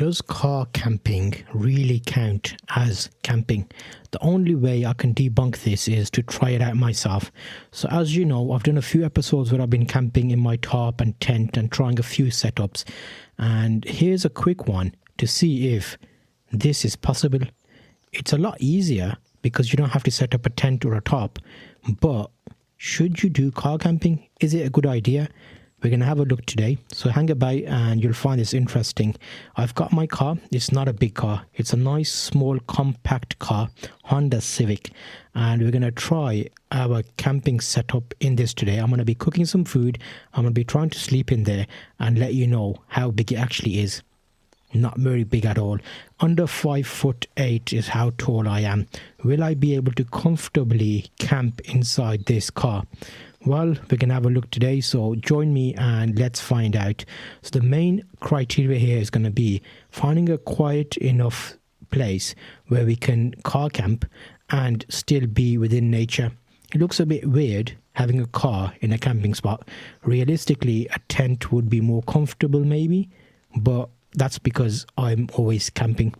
Does car camping really count as camping? The only way I can debunk this is to try it out myself. So as you know, I've done a few episodes where I've been camping in my tarp and tent and trying a few setups. And here's a quick one to see if this is possible. It's a lot easier because you don't have to set up a tent or a tarp. But should you do car camping? Is it a good idea? We're going to have a look today. So hang about and you'll find this interesting. I've got my car. It's not a big car. It's a nice, small, compact car, Honda Civic. And we're going to try our camping setup in this today. I'm going to be cooking some food. I'm going to be trying to sleep in there and let you know how big it actually is. Not very big at all. Under 5'8" is how tall I am. Will I be able to comfortably camp inside this car? Well, we can have a look today, so join me and let's find out. So the main criteria here is going to be finding a quiet enough place where we can car camp and still be within nature. It looks a bit weird having a car in a camping spot. Realistically, a tent would be more comfortable maybe, but that's because I'm always camping.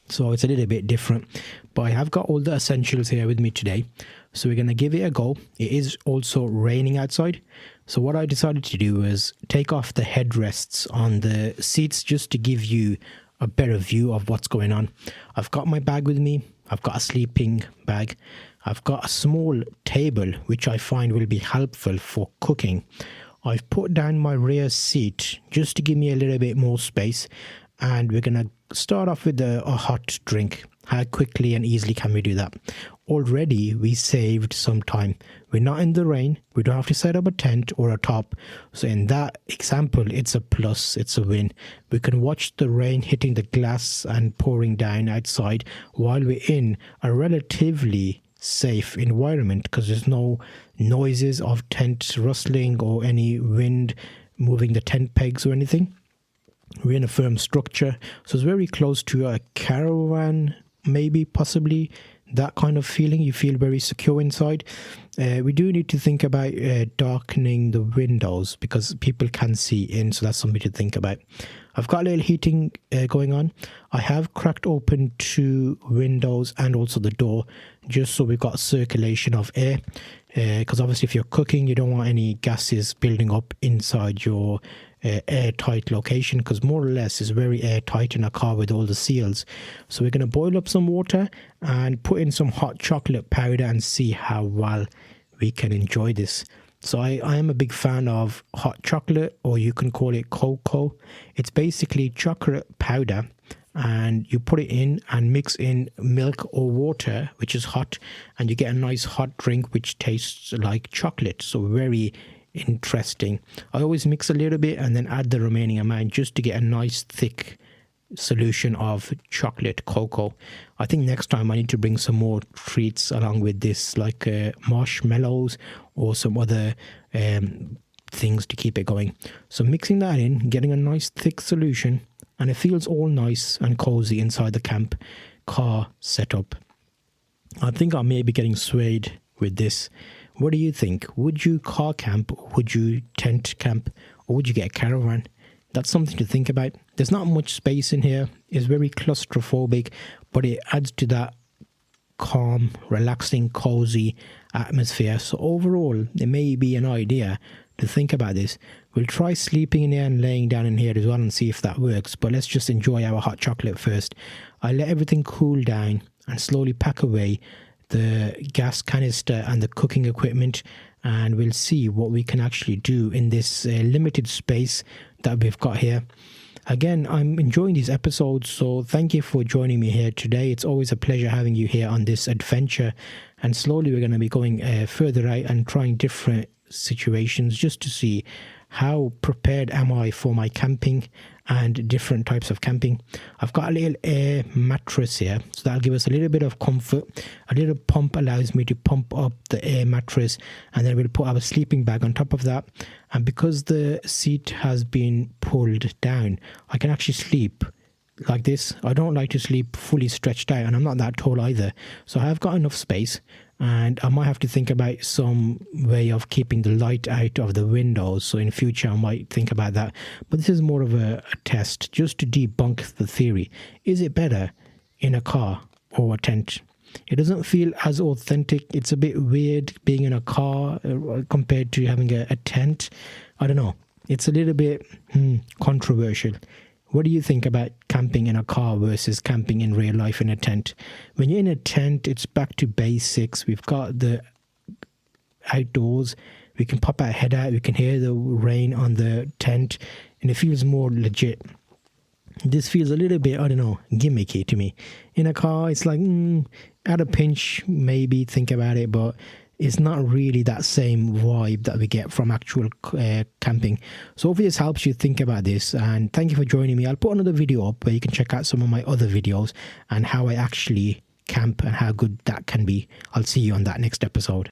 So it's a little bit different, but I have got all the essentials here with me today. So we're going to give it a go. It is also raining outside. So what I decided to do was take off the headrests on the seats just to give you a better view of what's going on. I've got my bag with me. I've got a sleeping bag. I've got a small table, which I find will be helpful for cooking. I've put down my rear seat just to give me a little bit more space. And we're going to start off with a hot drink. How quickly and easily can we do that? Already we saved some time. We're not in the rain. We don't have to set up a tent or a tarp. So in that example, it's a plus. It's a win. We can watch the rain hitting the glass and pouring down outside while we're in a relatively safe environment because there's no noises of tent rustling or any wind moving the tent pegs or anything. We're in a firm structure, so it's very close to a caravan, maybe, possibly, that kind of feeling. You feel very secure inside. We do need to think about darkening the windows because people can see in, so that's something to think about. I've got a little heating going on. I have cracked open 2 windows and also the door, just so we've got circulation of air. Because obviously if you're cooking, you don't want any gases building up inside your airtight location, because more or less it's very airtight in a car with all the seals. So we're going to boil up some water and put in some hot chocolate powder and see how well we can enjoy this. So I am a big fan of hot chocolate, or you can call it cocoa. It's basically chocolate powder, and you put it in and mix in milk or water, which is hot, and you get a nice hot drink which tastes like chocolate. So very interesting. I always mix a little bit and then add the remaining amount just to get a nice thick solution of chocolate cocoa. I think next time I need to bring some more treats along with this, like marshmallows or some other things to keep it going. So mixing that in, getting a nice thick solution, and it feels all nice and cozy inside the camp car setup. I think I may be getting swayed with this. What do you think? Would you car camp? Would you tent camp? Or would you get a caravan? That's something to think about. There's not much space in here. It's very claustrophobic, but it adds to that calm, relaxing, cozy atmosphere. So overall, it may be an idea to think about this. We'll try sleeping in here and laying down in here as well and see if that works. But let's just enjoy our hot chocolate first. I let everything cool down and slowly pack away the gas canister and the cooking equipment, and we'll see what we can actually do in this limited space that we've got here. Again, I'm enjoying these episodes, so thank you for joining me here today. It's always a pleasure having you here on this adventure, and slowly we're going to be going further out and trying different situations just to see how prepared am I for my camping and different types of camping. I've got a little air mattress here, so that'll give us a little bit of comfort. A little pump allows me to pump up the air mattress, and then we'll put our sleeping bag on top of that. And because the seat has been pulled down, I can actually sleep like this. I don't like to sleep fully stretched out, and I'm not that tall either, so I have got enough space. and I might have to think about some way of keeping the light out of the windows. So in future I might think about that, but this is more of a test just to debunk the theory. Is it better in a car or a tent? It doesn't feel as authentic. It's a bit weird being in a car compared to having a tent. I don't know, it's a little bit controversial. What do you think about camping in a car versus camping in real life in a tent? When you're in a tent, it's back to basics. We've got the outdoors. We can pop our head out. We can hear the rain on the tent, and it feels more legit. This feels a little bit, I don't know, gimmicky to me. In a car, it's like, at a pinch, maybe think about it, but it's not really that same vibe that we get from actual camping. So hopefully this helps you think about this, and thank you for joining me. I'll put another video up where you can check out some of my other videos and how I actually camp and how good that can be. I'll see you on that next episode.